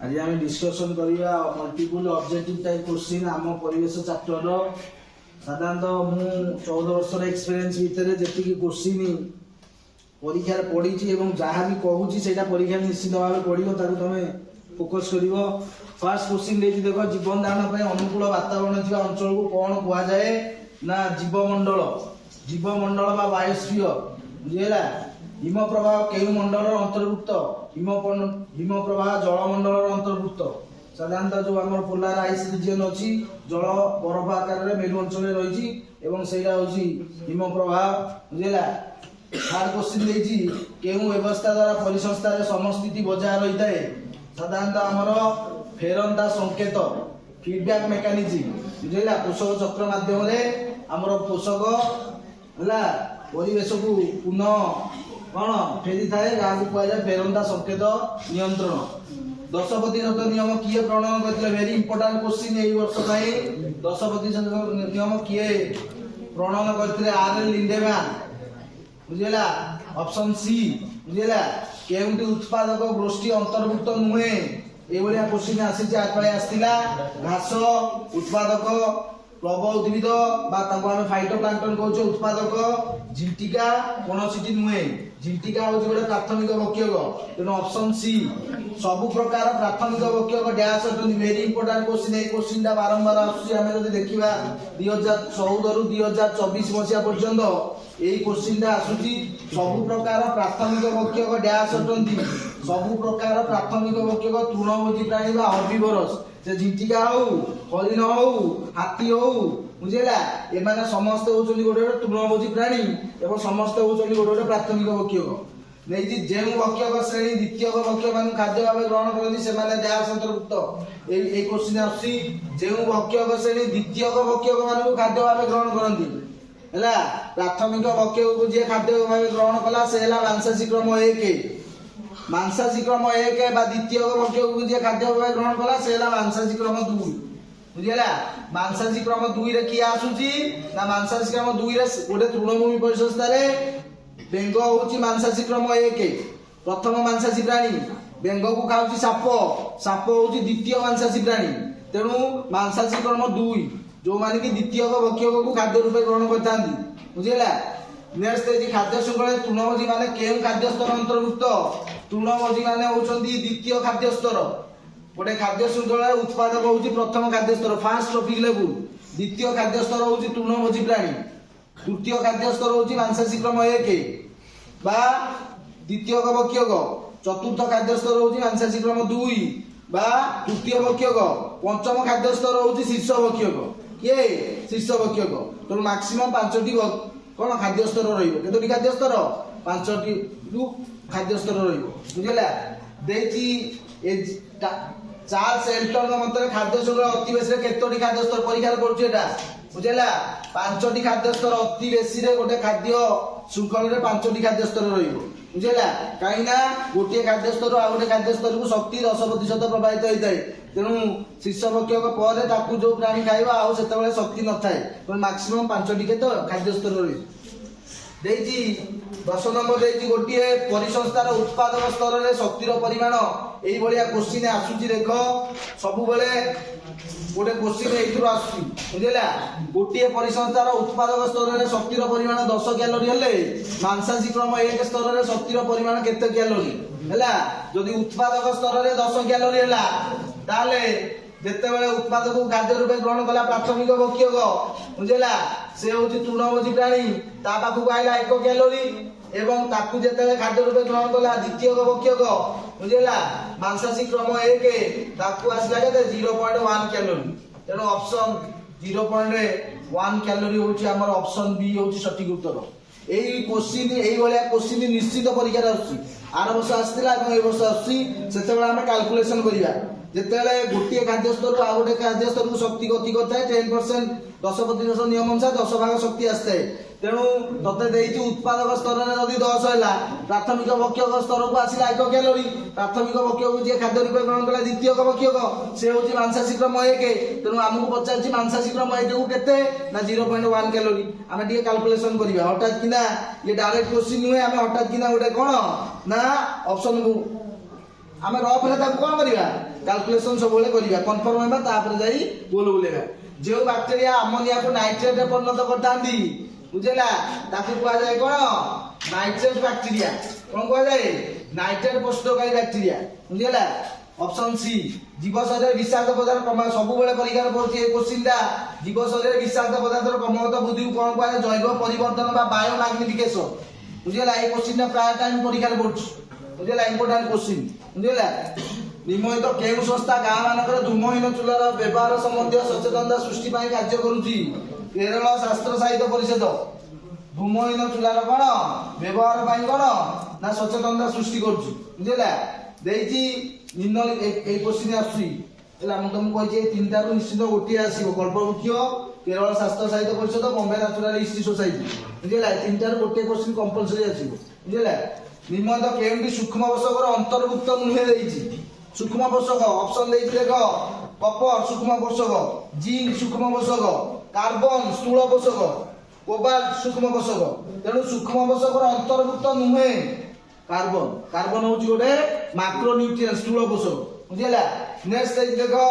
आज आम डिस्कसन करवा मल्टीपल ऑब्जेक्टिव टाइप क्वेश्चन आम परिवेश चैप्टर साधारणतः मु 14 वर्ष एक्सपीरियंस भितर जी क्वेश्चन परीक्षा पढ़ी जहाँ भी कहूँ से परीक्षा निश्चित भाव पढ़ो तुम फोकस कर। फर्स्ट क्वेश्चन देख जीवन धारण अनुकूल वातावरण थी अंचल को कौन कहुए ना जीवमंडल जीवमंडल बा बायोस्फीयर बुझेगा। हिम प्रवाह केउ मंडल अंतर्भुक्त हिम प्रवाह जलमंडल अंतर्भुक्त। साधारणतः जो आम पोलार आइस रिजन अच्छी जल बरफ आकार में मेरु अंचल रही हिम प्रवाह बुझेगा। थर्ड क्वेश्चन देखिए केउ व्यवस्था द्वारा परिसंस्था समस्थिति बजाय रही है। साधारणतः आमर फेरंता संकेत फीडबैक मेकानिज्म बुझेगा पोषक चक्र माध्यम आमर पोषक है परिवेश को पुनः कौन फेरी थाए जहाँ को कहुए फेरंता संकेत नियंत्रण। 10% नियम किए प्रणयन करते वेरी इंपोर्टाट क्वेश्चन यही वर्ष 10% नियम किए प्रणयन करते आर लिंडेमैन बुझेगा। ऑप्शन सी बुझेगा केउंटी उत्पादक गोष्ठी अंतर्भुक्त नुहे ये क्वेश्चन आसी आसला घास उत्पादक प्लव उद्भिद फाइटोप्लांक्टन कहूँ उत्पादक झिंटिका कौन सी नुहे झिंटिका हूँ गोटे प्राथमिक बक्यक तेणु ऑप्शन सी सबु प्रकार प्राथमिक बक्यक डैश वेरी इंपोर्टाट क्वेश्चन ये क्वेश्चन बारंबार आम देखा 2014 रु 2024 मसीहा पर्यंत यही क्वेश्चन आसूची सबु प्रकार प्राथमिक बक्यक डैश अटंती सबु प्रकार प्राथमिक बक्यक तृणभोजी प्राणी हर्बिवरस से झिंटिका हो हरिण हो हाथी हो बुझेगा एमाने समस्ते होचंदी गोटे गोटे तृणभोजी प्राणी एवं समस्ते होचंदी गोटे गोटे प्राथमिक बक्यक नहीं जे बक्यक श्रेणी द्वितीयक बक्यक मान खाद्य भाव ग्रहण करती से डैश अंतर्भुक्त ये क्वेश्चन आसी जे बक्यक श्रेणी द्वितीयक बक्यक मान खाद्य भाव ग्रहण करती है प्राथमिक बक्यक को जी खाद्य भाव ग्रहण कला से मांसाशी क्रम 1 मांसाशी क्रम 1 बा द्वितीय बक्यक को जी खाद्य भाव ग्रहण कला से मांसाशी क्रम 2 बुझेगा। मांसाशी क्रम 2 रे किए आसूची ना मांसाशी क्रम 2 रे गोटे तृणभूमि परिसंस्था बेंग हूँ मांसाशी क्रम 1 प्रथम मांसाशी प्राणी बेंग को खाऊँ साप साप हूँ द्वितीय मांसाशी प्राणी तेणु मांसाशी क्रम 2 जो माने कि द्वितीय बक्यक को खाद्य रूपे ग्रहण करता बुझेगा। नेक्स्ट खाद्य श्रृंखला तृणभोजी माने केउ खाद्य स्तर अंतर्भुक्त तृणभोजी माने होचंदी द्वितीय खाद्य स्तर गोटे खाद्य श्रृंखला उत्पादक हूँ प्रथम खाद्य स्तर फर्स्ट ट्रॉफिक लेवल द्वितीय खाद्य स्तर हूँ तृणभोजी प्राणी तृतीय खाद्य स्तर हूँ मांसाशी क्रम 1 बा द्वितीय बक्यक चतुर्थ खाद्य स्तर हूँ मांसाशी क्रम 2 बा तृतीय बक्यक पंचम खाद्य स्तर हूँ शीर्ष बक्यक किए शीर्ष बक्यक तेणु मैक्सिमम 5टी कौन खाद्य स्तर रही खाद्य स्तर 5टी खाद्य स्तर रुझेगा। चार्ल्स एल्टन मत खाद्य श्रृंखला अति बेसी केतोटी खाद्य स्तर परीक्षा करुला बुझेगा 5टी खाद्य स्तर अति बेसी गोटे खाद्य श्रृंखला 5टी खाद्य स्तर बुझेगा कहीं गोटे खाद्य स्तर आ गए खाद्य स्तर को शक्ति 10% प्रभावित होता है तेणु शीर्ष बक्यक पर जो प्राणी खाइबा आउ से शक्ति न थाए मैक्सिमम 5टी केत खाद्य स्तर रही 10 नंबर देखिए गोटे परिसंस्थार उत्पादक स्तर में शक्तिर परिमाण यही क्वेश्चन आसूची देख सब गोटे क्वेश्चन ये आसूँ बुझेगा गोटे परिसंस्थार उत्पादक स्तर में शक्तिर परिमाण 10 कैलोरी हेले मांसाशी क्रम 1 स्तर में शक्तिर परिमाण केते कैलोरी है जदि उत्पादक स्तर में 10 कैलोरी है ताले जिते बड़े उत्पादक को खाद्य रूपे ग्रहण कला प्राथमिक बक्यक बुझेगा से हूँ तृणभोजी प्राणी पाखक आईला 1 कैलोरी एवं ताकू जिते खाद्य रूपे ग्रहण कला द्वितीय बक्यक बुझेगा मांसाशी क्रम 1 ताकू आसला के 0.1 कैलोरी तेणु ऑप्शन 0.1 कैलोरी हूँ आम ऑप्शन बी हूँ सठिक उत्तर। यही क्वेश्चन यही क्वेश्चन निश्चित परीक्षा आर वर्ष आसला वर्ष आसे आम कैलकुलेशन करवा जिते गोटे खाद्य स्तर आ गए खाद्य स्तर को शक्ति गति करता है 10% 10% नियम अनुसार 10 भाग शक्ति आसता है तेणु ते उत्पादक स्तर में जब 10 है प्राथमिक बक्यक स्तर को आसला 1 कैलोरी प्राथमिक बक्यक को जी खाद्य रूपे ग्रहण कला द्वितीय बक्यक से हूँ मांसाशी क्रम 1 तेणु आमको पचार मांसाशी क्रम 1 को केते ना 0.1 कैलोरी आम टे कैलकुलेशन करवा हठात कि ये डायरेक्ट क्वेश्चन नुहे आम हठात कि गोटे कौन ना ऑप्शन को आमे रफ रे ताको कोन करिवा कैलकुलेशन सब बेले करिवा कन्फर्म हेबा तापर जाई गोल बुलेगा जो बैक्टीरिया अमोनिया को नाइट्रेट रे परिणत करतांदी बुझेला ताकू कुआ जाय कोन नाइट्रेट बैक्टीरिया कोन कुआ जाय नाइट्रेट पोषककारी बैक्टीरिया बुझेला ऑप्शन सी जीव शरीर विषाक्त पदार्थ कम सब बेले परीक्षा पड़ती है क्वेश्चन दा जीव शरीर विषाक्त पदार्थ क्रमगत वृद्धि कोन कुआ जैव परिवर्तन बा बायो मैग्निफिकेशन बुझेला ए क्वेश्चन प्राय टाइम परीक्षा पड़छ बुझेला इंपोर्टेंट क्वेश्चन बुझेला निम्नलिखित केउ संस्था गाँ मानकर धूमहीन चूलार व्यवहार संबंधी सचेतनता सृष्टि पाई कार्य करूची केरल शास्त्र साहित्य परिषद धूमहीन चूलार कोन व्यवहार पाई कोन ना सचेतनता सृष्टि करूची बुझेला देइची निम्नलिखित ए क्वेश्चन आसी एला हम तुमको कहि तीनटा रु निश्चित गोटी आसीबो कल्पवृक्ष केरल शास्त्र साहित्य परिषद बॉम्बे नेचुरल हिस्ट्री सोसाइटी बुझेला तीनटा रु गोटी क्वेश्चन कंपलसरी आसीबो बुझेला निम्नलिखित केउंटी सूक्ष्म पोषकर अंतर्भुक्त नुहे देइची सूक्ष्म पोषक ऑप्शन देइछि देखो कपर सूक्ष्म पोषक जिंक सूक्ष्म पोषक कार्बन स्थूल पोषक कोबाल्ट सूक्ष्म पोषक तेणु सूक्ष्म पोषकर अंतर्भुक्त नुहे कार्बन कार्बन होची गोटे मैक्रो न्यूट्रिएंट स्थूल पोषक बुझिला नेक्स्ट देइछि देखो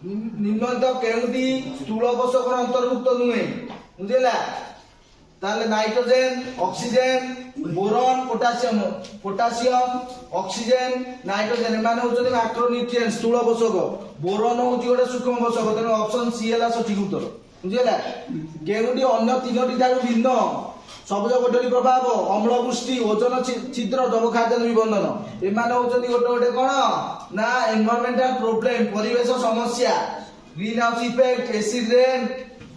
निम्नलिखित केउंटी स्थूल पोषकर अंतर्भुक्त नुहे बुझिला ताले nitrogen oxygen boron potassium oxygen nitrogen माने होचनी मैक्रोन्यूट्रिएंट स्थूल पोषक बोरॉन होची गोटे सूक्ष्म पोषक तेनो ऑप्शन सी हैला सठिक उत्तर बुझिला केउटी अन्य तीनोटी ठारू भिन्न सबज कोटरी प्रभाव अम्ल पुष्टि ओजन छिद्र जबखाद्य निबंधन एमाने होचनी गोटे गोटे कोन ना एनवायरमेंटल प्रॉब्लम परिवेश समस्या green house effect acid rain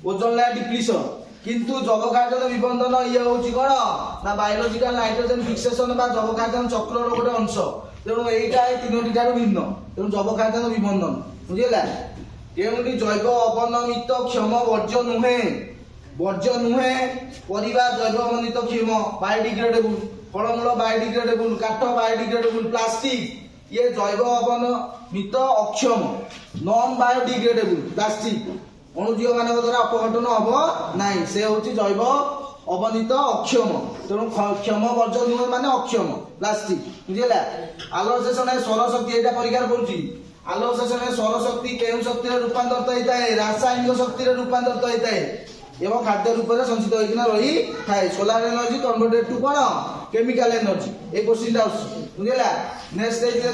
ozone layer depletion किंतु जबखाद्यन निबंधन ये होची कोन ना बायोलॉजिकल नाइट्रोजन फिक्सेशन बा जबखाद्यन चक्रर गोटे अंश तेणु एटा ए तीनोटी ठारू भिन्न तेणु जबखाद्यन निबंधन बुझिला केउंटी जैव अवनमित क्षम वर्ज्य नुहे परिवार जैव अवनमित क्षम बायोडिग्रेडेबल फलमूल बायोडिग्रेडेबल काठ बायोडिग्रेडेबल प्लास्टिक ये जैव अवनमित अक्षम नॉन बायोडिग्रेडेबल प्लास्टिक अणुजीव मान द्वारा अपघटन हम ना से हूँ जैव अवनीत अक्षम तेणु क्षम वर्ज नुहे मान अक्षम प्लास्टिक बुझेगा आलोक शोषण सौर शक्ति यहाँ परीक्षा पड़ी आलोक शोषण सौर शक्ति केउं शक्ति रूपांतरित होता है रासायनिक शक्ति रूपांतरित होता है एवं खाद्य रूप में संचित होना रही थाए सोलार एनर्जी कन्वर्टेड टू कौन केमिकल एनर्जी ये क्वेश्चन बुझेगा नेक्स्ट देख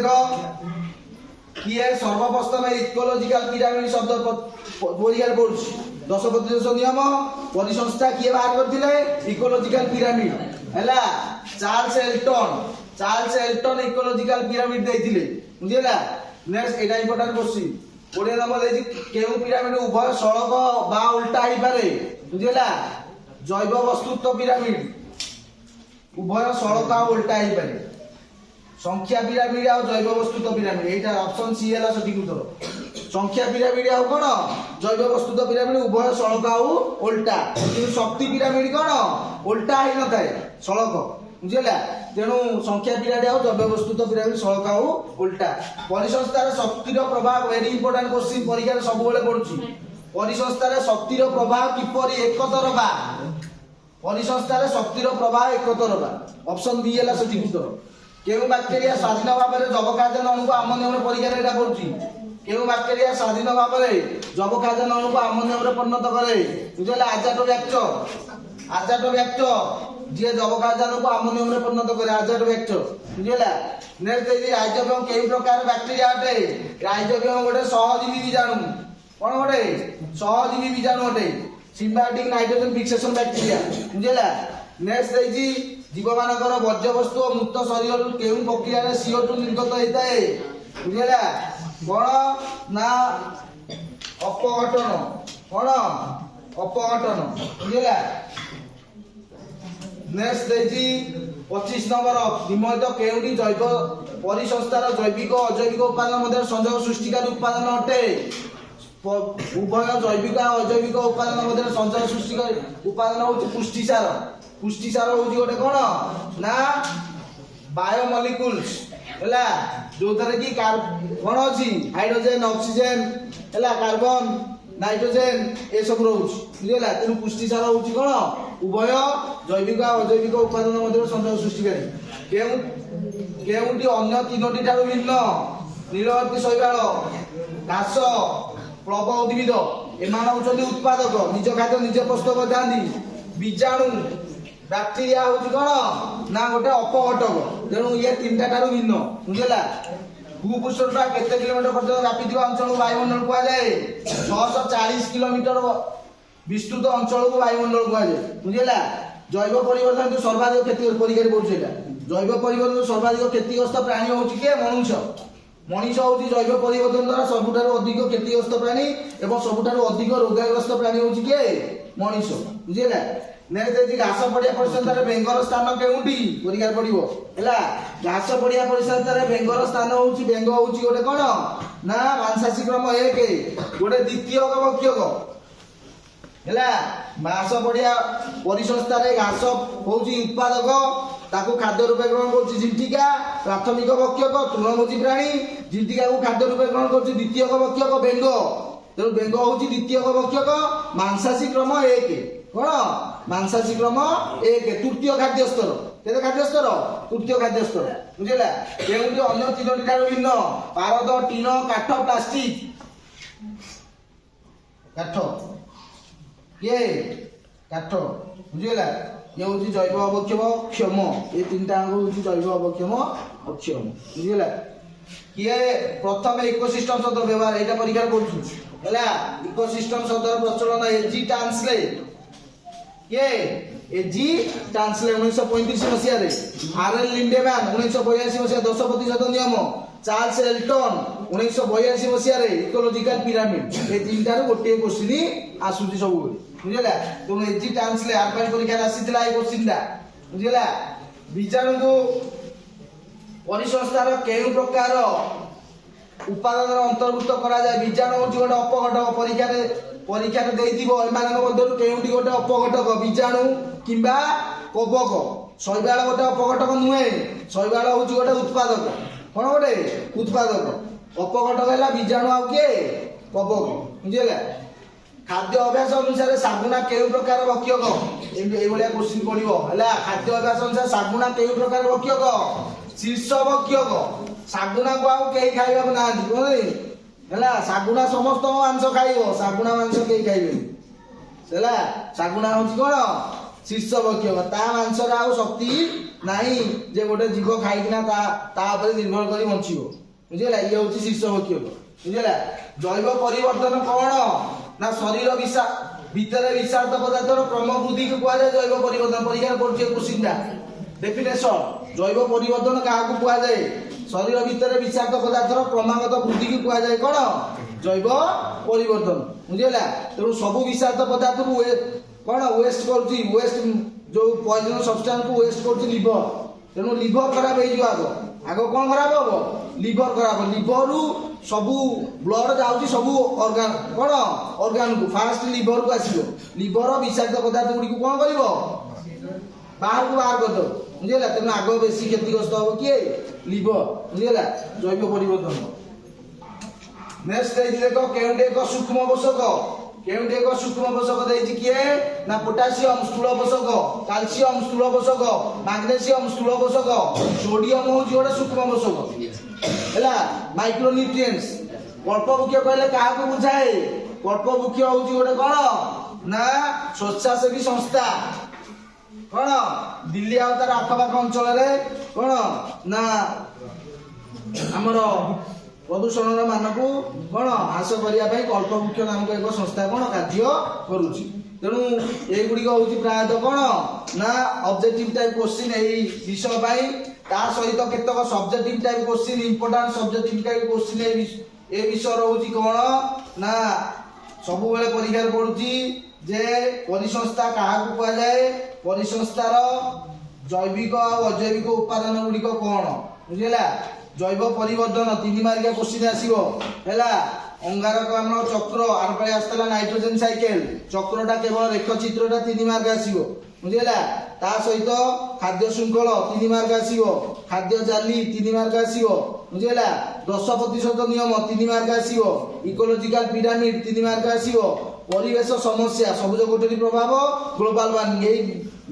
किए सर्वप्रथम इकोलॉजिकल पिरामिड शब्द परीक्षा पड़ुछ 10% नियम परिसंस्था किए बाहर करथिले इकोलॉजिकल पिरामिड हैला चार्ल्स एल्टन इकोलॉजिकल पिरामिड देथिले बुझिला नेक्स्ट एटा इंपोर्टेंट क्वेश्चन 20 नंबर देछि केउ पिरामिड उभय सड़क बा उल्टा ही पारे बुझिला जैव वस्तुत्व पिरामिड उभय सड़क आ उल्टा ही पारे संख्या पिरामिड आ जैव वस्तुत्व पिरामिड एटा ऑप्शन सी हैला सठिक उत्तर संख्या पिरामिड आ कोन जैव वस्तुत्व पिरामिड उभय सड़क आ उल्टा किंतु शक्ति पिरामिड कोन उल्टा ही न थाए सड़क बुझिला तेणु संख्या पिरामिड आ जैव वस्तुत्व पिरामिड सड़क आ उल्टा परिसंस्थार शक्तिर प्रभाव वेरी इंपोर्टेंट क्वेश्चन परीक्षा सब बेले पड़ुची परिसंस्थार शक्तिर प्रभाव किपरि एकतर बा परिसंस्थार शक्तिर प्रभाव एकतर बा ऑप्शन बी हैला सठिक उत्तर केउ बैक्टीरिया स्वाधीन भाव में जबखाद्यन अणु को अमोनियम परीक्षा एटा पड़ुची केउ बैक्टीरिया स्वाधीन भाव में जबखाद्यन अणु को अमोनियम परिणत करे बुझला आजाटोबैक्टर जे जबखाद्यन को अमोनियम परिणत करे आजाटोबैक्टर बुझला नेक्स्ट देखि राइजोबियम केउ प्रकार बैक्टीरिया अटे राइजोबियम गोटे सहजीवी बीजाणु कोन गोटे सहजीवी बीजाणु अटे सिम्बायोटिक नाइट्रोजन फिक्सेशन बैक्टीरिया बुझला नेक्स्ट देखि जीव मानकर वर्ज्य वस्तु और मुक्त शरीर केउ प्रक्रिया रे CO2 निर्गत होता है बुझला कोन ना अपघटन बुझला नेक्स्ट देखि 25 नंबर निम्नलिखित केउटी जैव परिसंस्थार जैविक अजैविक उत्पादन मध्य संयोग सृष्टिकारी उत्पादन अटे उभय जैविक और अजैविक उत्पादन मध्य संयोग सृष्टिकारी उत्पादन होची पुष्टिसार होची गोटे कोन ना बायोमोलिक्यूल्स हैला जो थरे की कोन अछि हाइड्रोजन ऑक्सीजन हैला कार्बन नाइट्रोजन ए सब रहउछ बुझिला पुष्टिसार होची कोन उभय जैविक और अजैविक उत्पादन मध्य संयोग सृष्टिकारी କେଉଁଟି ଅନ୍ୟ ତିନୋଟି ଠାରୁ ଭିନ୍ନ? ନୀଳବର୍ତ୍ତୀ ଶୈବାଳ, ଘାସ, ପ୍ଳବ ଉଦ୍ଭିଦ। ଏମାନେ ହେଉଛନ୍ତି ଉତ୍ପାଦକ, ନିଜ ଖାଦ୍ୟ ନିଜେ ପ୍ରସ୍ତୁତ କରିଥାନ୍ତି। ବୀଜାଣୁ ବ୍ୟାକ୍ଟେରିଆ ହଉଛି କଣ ନା ଗୋଟେ ଅପଘଟକ, ତେଣୁ ଇଏ ତିନିଟା ଠାରୁ ଭିନ୍ନ। ବୁଝିଲା? ଭୂପୃଷ୍ଠଟା କେତେ କିଲୋମିଟର ପର୍ଯ୍ୟନ୍ତ ବ୍ୟାପିଥିବା ଅଞ୍ଚଳକୁ ବାୟୁମଣ୍ଡଳ କୁହାଯାଏ? 640 କିଲୋମିଟର ବିସ୍ତୃତ ଅଞ୍ଚଳକୁ ବାୟୁମଣ୍ଡଳ କୁହାଯାଏ। ବୁଝିଲା? ଜୈବ ପରିବର୍ତ୍ତନ ସର୍ବାଧିକ କ୍ଷତି ପରୀକ୍ଷାରେ ପଡୁଛି। ଏଇଟା ଜୈବ ପରିବର୍ତ୍ତନ ସର୍ବାଧିକ କ୍ଷତିଗ୍ରସ୍ତ ପ୍ରାଣୀ ହଉଛି କିଏ? ମଣିଷ। ମଣିଷ ହଉଛି ଜୈବ ପରିବର୍ତ୍ତନ ଦ୍ୱାରା ସବୁଠାରୁ ଅଧିକ କ୍ଷତିଗ୍ରସ୍ତ ପ୍ରାଣୀ ଏବଂ ସବୁଠାରୁ ଅଧିକ ରୋଗାଗ୍ରସ୍ତ ପ୍ରାଣୀ ହଉଛି କିଏ? ମଣିଷ। ବୁଝିଲା? ନେକ୍ସଟ ଘାସ ପଡିଆ ପରିସରରେ ବେଙ୍ଗର ସ୍ଥାନ କେଉଁଠି? ପରୀକ୍ଷାରେ ପଡିବ। ହେଲା? ଘାସ ପଡିଆ ପରିସରରେ ବେଙ୍ଗର ସ୍ଥାନ ହଉଛି, ବେଙ୍ଗ ହଉଛି ଗୋଟେ କଣ ନା ମାଂସାଶୀ କ୍ରମ 1, ଗୋଟେ ଦ୍ୱିତୀୟକ ବକ୍ଷକ। ହେଲା? ଘାସ ପଡିଆ ପରିସଂସ୍ଥାରେ ଘାସ ହଉଛି ଉତ୍ପାଦକ, ତାକୁ ଖାଦ୍ୟ ରୂପେ ଗ୍ରହଣ କରୁଛି ଝିଣ୍ଟିକା, ପ୍ରାଥମିକ ବକ୍ଷକ ତୃଣଭୋଜୀ ପ୍ରାଣୀ। ଝିଣ୍ଟିକାକୁ ଖାଦ୍ୟ ରୂପେ ଗ୍ରହଣ କରୁଛି ଦ୍ୱିତୀୟକ ବକ୍ଷକ ବେଙ୍ଗ। ତେଣୁ ବେଙ୍ଗ ହଉଛି ଦ୍ୱିତୀୟକ ବକ୍ଷକ, ମାଂସାଶୀ କ୍ରମ 1। କଣ? ମାଂସାଶୀ କ୍ରମ 1, ତୃତୀୟ ଖାଦ୍ୟ ସ୍ତର। କେତେ ଖାଦ୍ୟ ସ୍ତର? ତୃତୀୟ ଖାଦ୍ୟ ସ୍ତର। ବୁଝିଲା? କେଉଁଠି ଅନ୍ୟ ତିନୋଟି ଠାରୁ ଭିନ୍ନ? ପାରଦ, ଟିଣ, କାଠ, ପ୍ଲାଷ୍ଟିକ। କାଠ କିଏ? କାଠ। ବୁଝିଲା? ଇଏ ହଉଛି ଜୈବ ଅବକ୍ଷୟ କ୍ଷମ। ଏ ତିନିଟା ଅଙ୍ଗ ହଉଛି ଜୈବ ଅବକ୍ଷୟ ଅକ୍ଷମ। ବୁଝିଲା? କିଏ ପ୍ରଥମେ ଇକୋସିଷ୍ଟମ ଶବ୍ଦ ବ୍ୟବହାର? ଏଇଟା ପରୀକ୍ଷାରେ ପଡୁଛି। ହେଲା? ଇକୋସିଷ୍ଟମ ଶବ୍ଦର ପ୍ରଚଳନ ଏଜି ଟାନ୍ସଲେ। କିଏ? ଏଜି ଟାନ୍ସଲେ 1935 ମସିହାରେ। ଆରଏଲ ଲିଣ୍ଡେମ୍ୟାନ 1982 ମସିହା 10% ନିୟମ। ଚାର୍ଲସ ଏଲଟନ 1982 ମସିହାରେ ଇକୋଲୋଜିକାଲ ପିରାମିଡ। ଏ ତିନିଟାରୁ ଗୋଟିଏ କୋଶ୍ଚିନ୍ ଆସୁଛି ସବୁବେଳେ। ବୁଝିଲା? ତେଣୁ ଏଜି ଟାନ୍ସଲେ ଆମ ପାଇଁ ପରୀକ୍ଷାରେ ଆସିଥିଲା ଏଇ କୋଶ୍ଚିନ୍ଟା। ବୁଝିଲା? ବୀଜାଣୁକୁ ପରିସଂସ୍ଥାର କେଉଁ ପ୍ରକାର ଉପାଦାନର ଅନ୍ତର୍ଭୁକ୍ତ କରାଯାଏ? ବୀଜାଣୁ ହଉଛି ଗୋଟେ ଅପଘଟକ। ପରୀକ୍ଷାରେ ଦେଇଥିବ ଏମାନଙ୍କ ମଧ୍ୟରୁ କେଉଁଠି ଗୋଟେ ଅପଘଟକ? ବୀଜାଣୁ କିମ୍ବା କବକ। ଶୈବାଳ ଗୋଟେ ଅପଘଟକ ନୁହେଁ, ଶୈବାଳ ହଉଛି ଗୋଟେ ଉତ୍ପାଦକ। କଣ ଗୋଟେ? ଉତ୍ପାଦକ। ଅପଘଟକ ହେଲା ବୀଜାଣୁ ଆଉ କିଏ? କବକ। ବୁଝିଲା? ଖାଦ୍ୟ ଅଭ୍ୟାସ ଅନୁସାରେ ଶାଗୁଣା କେଉଁ ପ୍ରକାର ବକ୍ଷକ? ଏଇଭଳିଆ କୋଶ୍ଚିନ୍ ପଡିବ। ହେଲା? ଖାଦ୍ୟ ଅଭ୍ୟାସ ଅନୁସାରେ ଶାଗୁଣା କେଉଁ ପ୍ରକାର ବକ୍ଷକ? ଶୀର୍ଷ ବକ୍ଷକ। ଶାଗୁଣାକୁ ଆଉ କେହି ଖାଇବାକୁ ନାହାନ୍ତି। ବୁଝିଲେ? ହେଲା? ଶାଗୁଣା ସମସ୍ତଙ୍କ ମାଂସ ଖାଇବ, ଶାଗୁଣା ମାଂସ କେହି ଖାଇବେନି। ହେଲା? ଶାଗୁଣା ହଉଛି କଣ? ଶୀର୍ଷ ବକ୍ଷକ। ତା ମାଂସରେ ଆଉ ଶକ୍ତି ନାହିଁ ଯେ ଗୋଟେ ଜୀବ ଖାଇକିନା ତା ଉପରେ ନିର୍ଭର କରି ବଞ୍ଚିବ। ବୁଝିଲା? ଇଏ ହଉଛି ଶୀର୍ଷ ବକ୍ଷକ। ବୁଝିଲା? ଜୈବ ପରିବର୍ତ୍ତନ କଣ ନା ଶରୀର ଭିତରେ ବିଷାକ୍ତ ପଦାର୍ଥର କ୍ରମ ବୃଦ୍ଧିକୁ କୁହାଯାଏ ଜୈବ ପରିବର୍ତ୍ତନ। ପରୀକ୍ଷାରେ ପଡୁଛି କୋଶ୍ଚିନ୍ଟା। ଡେଫିନେସନ ଜୈବ ପରିବର୍ତ୍ତନ କାହାକୁ କୁହାଯାଏ? ଶରୀର ଭିତରେ ବିଷାକ୍ତ ପଦାର୍ଥର କ୍ରମାଗତ ବୃଦ୍ଧିକୁ କୁହାଯାଏ କଣ? ଜୈବ ପରିବର୍ତ୍ତନ। ବୁଝିଲା? ତେଣୁ ସବୁ ବିଷାକ୍ତ ପଦାର୍ଥକୁ କଣ ୱେଷ୍ଟ କରୁଛି? ଯୋଉ ପଏଜନ ସବଷ୍ଟାନ୍ସକୁ ୱେଷ୍ଟ କରୁଛି ଲିଭର। ତେଣୁ ଲିଭର ଖରାପ ହେଇଯିବ। ଆଗ କଣ ଖରାପ ହବ? ଲିଭର ଖରାପ। ଲିଭରରୁ ସବୁ ବ୍ଲଡ ଯାଉଛି ସବୁ ଅର୍ଗାନ, କଣ ଅର୍ଗାନକୁ ଫାଷ୍ଟ ଲିଭରକୁ ଆସିବ। ଲିଭର ବିଷାକ୍ତ ପଦାର୍ଥ ଗୁଡ଼ିକୁ କଣ କରିବ? ବାହାରକୁ ବାହାର କରିଦବ। ବୁଝିଲା? ତେଣୁ ଆଗ ବେଶୀ କ୍ଷତିଗ୍ରସ୍ତ ହବ କିଏ? ଲିଭର। ବୁଝିଲା? ଜୈବ ପରିବର୍ତ୍ତନ। ନେକ୍ସଟ ଦେଇଛି ଦେଖ, କେଉଁଠି ଏକ ସୂକ୍ଷ୍ମ ପୋଷକ? କେଉଁଠି ଏକ ସୂକ୍ଷ୍ମ ପୋଷକ ଦେଇଛି କିଏ? ନା ପୋଟାସିୟମ ସ୍ଥୂଳ ପୋଷକ, କ୍ୟାଲସିୟମ ସ୍ଥୂଳ ପୋଷକ, ମାଗ୍ନେସିୟମ ସ୍ଥୂଳ ପୋଷକ, ସୋଡିୟମ ହଉଛି ଗୋଟେ ସୂକ୍ଷ୍ମ ପୋଷକ। ହେଲା? ମାଇକ୍ରୋନ୍ୟୁଟ୍ରିଏଣ୍ଟସ। କଳ୍ପବୃକ୍ଷ କହିଲେ କାହାକୁ ବୁଝାଏ? କଳ୍ପବୃକ୍ଷ ହଉଛି ଗୋଟେ କଣ ନା ସ୍ୱେଚ୍ଛାସେବୀ ସଂସ୍ଥା। କଣ? ଦିଲ୍ଲୀ ଆଉ ତାର ଆଖପାଖ ଅଞ୍ଚଳରେ କଣ ନା ଆମର ପ୍ରଦୂଷଣର ମାନକୁ କଣ ହ୍ରାସ କରିବା ପାଇଁ କଳ୍ପବୃକ୍ଷ ନାମକ ଏକ ସଂସ୍ଥା କଣ କାର୍ଯ୍ୟ କରୁଛି। ତେଣୁ ଏଇଗୁଡ଼ିକ ହଉଛି ପ୍ରାୟତଃ କଣ ନା ଅବଜେକ୍ଟିଭ ଟାଇପ କୋଶ୍ଚିନ୍ ଏଇ ବିଷୟ ପାଇଁ। ତା ସହିତ କେତେକ subjective type question, important subjective type question ଏ ବିଷୟ ରହୁଛି କଣ ନା ସବୁବେଳେ ପରୀକ୍ଷାରେ ପଡୁଛି ଯେ ପରିସଂସ୍ଥା କାହାକୁ କୁହାଯାଏ? ପରିସଂସ୍ଥାର ଜୈବିକ ଆଉ ଅଜୈବିକ ଉପାଦାନ ଗୁଡ଼ିକ କଣ? ବୁଝିଲା? ଜୈବ ପରିବର୍ତ୍ତନ 3 ମାର୍କିଆ କୋଶ୍ଚିନ୍ ଆସିବ। ହେଲା? ଅଙ୍ଗାରକାମ୍ଳ ଚକ୍ର ଆରପାଳି ଆସିଥିଲା ନାଇଟ୍ରୋଜେନ ସାଇକେଲ। ଚକ୍ରଟା କେବଳ ରେଖଚିତ୍ରଟା 3 ମାର୍କ ଆସିବ। ବୁଝିଲା? ତା ସହିତ ଖାଦ୍ୟ ଶୃଙ୍ଖଳ 3 ମାର୍କ ଆସିବ। ଖାଦ୍ୟ ଜାଲି 3 ମାର୍କ ଆସିବ। ବୁଝିଲା? 10% ନିୟମ 3 ମାର୍କ ଆସିବ। ଇକୋଲୋଜିକାଲ ପିରାମିଡ 3 ମାର୍କ ଆସିବ। ପରିବେଶ ସମସ୍ୟା ସବୁଜ କୋଠରୀ ପ୍ରଭାବ ଗ୍ଲୋବାଲ ୱାର୍ମିଂ ଏଇ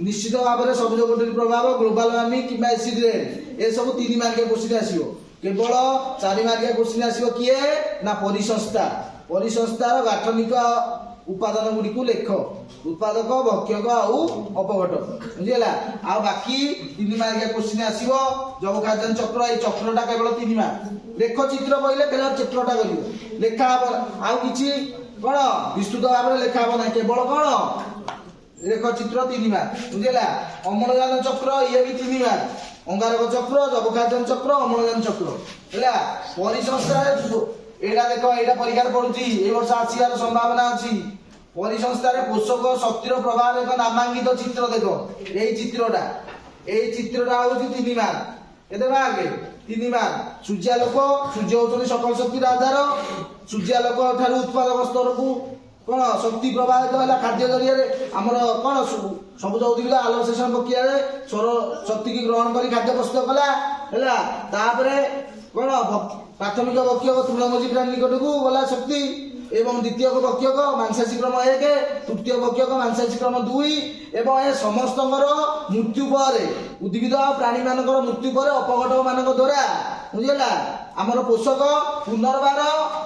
निश्चित भाव में सबुज कोटरी प्रभाव ग्लोबल वार्मिंग कि एसिड रेन ए सब 3 मार्किया क्वेश्चन आसीबो केवल 4 मार्किया क्वेश्चन आसीबो किए ना परिसंस्थार गाठनिक उपादान गुडी को लेख उत्पादक भक्षक आउ अपघटक बुझिला आ बाकी 3 मार्किया क्वेश्चन आसीबो जब खाद्यान्न चक्र ए चक्रटा केवल 3 मार्क लेख चित्र पहिले केवल चित्रटा करियो लेखा आउ किछि कोन विस्तृत भाव में लेखा हो ना केवल कोन रेख चित्र 3 मार्क बुझिला अम्लजान चक्र ये भी 3 मार्क अंगारक चक्र जबखाद्यान्न चक्र अम्लजान चक्र हैला परिसंस्था एडा देखो एडा परीक्षा पड़ुची ए वर्ष आसीबार संभावना अछि परिसंस्था रे पोषक शक्तिर प्रभाव एक नामांकित चित्र देखो एई चित्रटा होची 3 मार्क एते मार्क 3 मार्क सूर्य होचनी सकल शक्तिर आधार सूर्यालोक ठारू उत्पादक स्तर को कोन शक्ति प्रभावित होला खाद्य जरिया रे हमर कोन सबुज उद्भिद आलोसेशन प्रक्रिया रे सौर शक्ति की ग्रहण करी खाद्य प्रस्तुत कला हैला तापरे कोन प्राथमिक भक्षक तृणभोजी प्राणी निकट को गला शक्ति एवं द्वितीय भक्षक मांसाशी क्रम 1 तृतीय भक्षक मांसाशी क्रम 2 एवं ए समस्तଙ୍କର मृत्यु पर उद्भिद प्राणी मानकर मृत्यु पर अपघटक मानक द्वारा बुझिला हमर पोषक पुनर्बार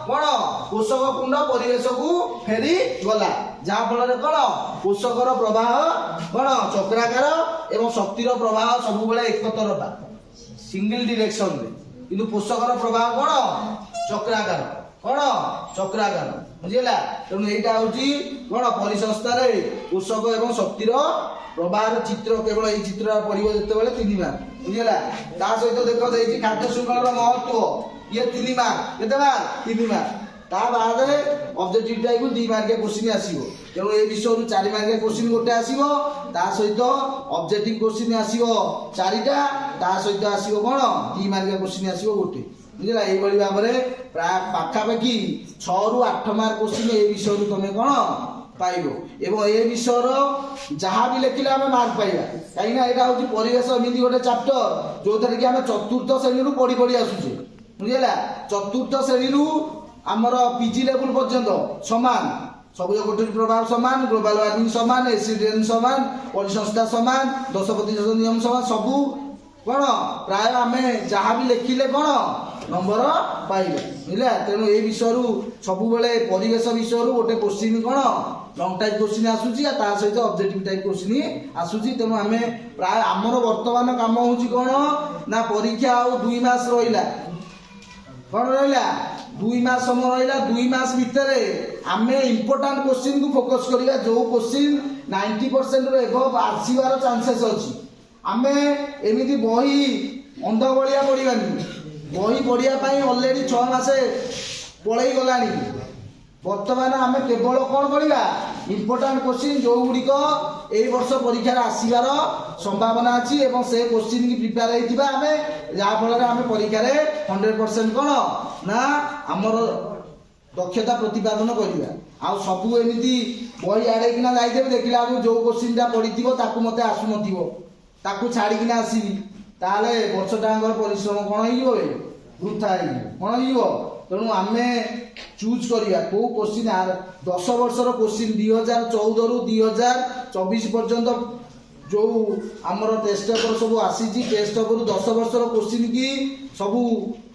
कोन पोषक कुंड परिवेश को फेरी गला जहा फल रे कोन पोषकर प्रवाह कोन चक्राकार एवं शक्तिर प्रवाह सब बेले एक तरफा सिंगल डायरेक्शन रे किंतु पोषकर प्रवाह कोन चक्राकार बुझिला तेणु एटा होची कोन परिसंस्था रे पोषक एवं शक्तिर प्रवाह चित्र केवल एई चित्र पड़िबो जते बेले 3 मार्क बुझिला ता सहित देखो देछि खाद्य शृंखलार महत्व ये 3 मार्क केते मार्क 3 मार्क ता बाद रे ऑब्जेक्टिव टाइप 2 मार्किया क्वेश्चन आसीबो तेणु ए विषय रु 4 मार्किया क्वेश्चन गोटे आसीबो ता सहित ऑब्जेक्टिव क्वेश्चन आसीबो 4टा ता सहित आसीबो कोन 3 मार्किया क्वेश्चन आसीबो गोटे बुझिला एई बळी भाव रे प्राय पाखापाखि 6 रु 8 मार्क क्वेश्चन ए विषय रु तमे कोन पाइबो एवं ए विषय जहाँ भी लिखिले आम मार्क पाइबा कहीं यहाँ हूँ परिवेश एमती गोटे चैप्टर जो थे कि आम चतुर्थ श्रेणी पढ़ी पढ़ी आसुचे बुझेगा चतुर्थ श्रेणी आमर पीजी लेवल पर्यंत समान सबुज कोटरी प्रभाव समान ग्लोबल वार्मिंग समान एसिड रेन समान परिसंस्था समान 10% नियम समान सबू कौन प्राय आम जहाँ भी लिखिले कौन नंबर पाइबे बुझे तेणु ए विषय सब बेले परिवेश विषय गोटे क्वेश्चन कौन लंग टाइप क्वेश्चन आसूची ता सहित ऑब्जेक्टिव टाइप क्वेश्चन आसूची तेणु आम प्राय आमर वर्तमान काम होची कौन ना परीक्षा आउ 2 मास रहिला कौन रहिला 2 मास समय रहिला 2 मास भितर आम इंपोर्टाट क्वेश्चन को फोकस करिया जो क्वेश्चन 90% रो एबव आसीबार चांसेस अछि आम एमिति बही अंध भलिया पढ़िबानी बही पढ़िया पाई ऑलरेडी 6 मासे पळई गलानी वर्तमान आम केवल कौन पढ़ा इंपोर्टाट क्वेश्चन जो गुड़िक ए वर्ष परीक्षा आसबार संभावना अच्छी एवं से क्वेश्चन की प्रिपेयर होता आम जहाँफल आम परीक्षा 100% कौन ना आमर दक्षता प्रतिपादन करवा आउ सबू एमती बही आड़ेकिना जाइदेवे देखला जो क्वेश्चन पढ़ी मत आसुन छाड़िकिना आसबि ताले वर्षटांगर परिश्रम कौन हो वृथा कौन हो तेणु आम चूज करिया को क्वेश्चन 10 वर्षर क्वेश्चन 2014 रु 2024 पर्यंत जो आमर टेस्ट पेपर सब आसी टेस्ट पेपर 10 वर्षर क्वेश्चन की सब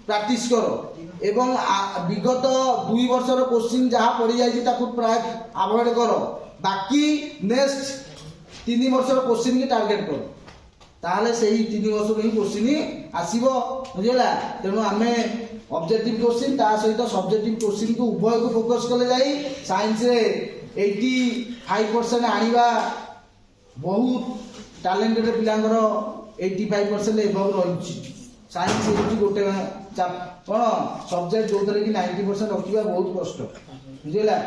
प्रैक्टिस कर एवं विगत 2 वर्षर क्वेश्चन जहाँ पड़ी जाए प्राय अवॉइड कर बाकी नेक्स्ट 3 वर्षर क्वेश्चन की टार्गेट कर ताले से ही 3 वर्ष ही क्वेश्चन आसीबो बुझेला तेणु आम ऑब्जेक्टिव क्वेश्चन ता सहित सब्जेक्टिव क्वेश्चन को उभय को फोकस कले जाई साइंस रे 85% आनिबा बहुत टैलेंटेड पिलांगर 85% एबव रहिछि साइंस होछि गोटे कोन सब्जेक्ट जो कि 90% रखिबा बहुत कष्ट बुझेला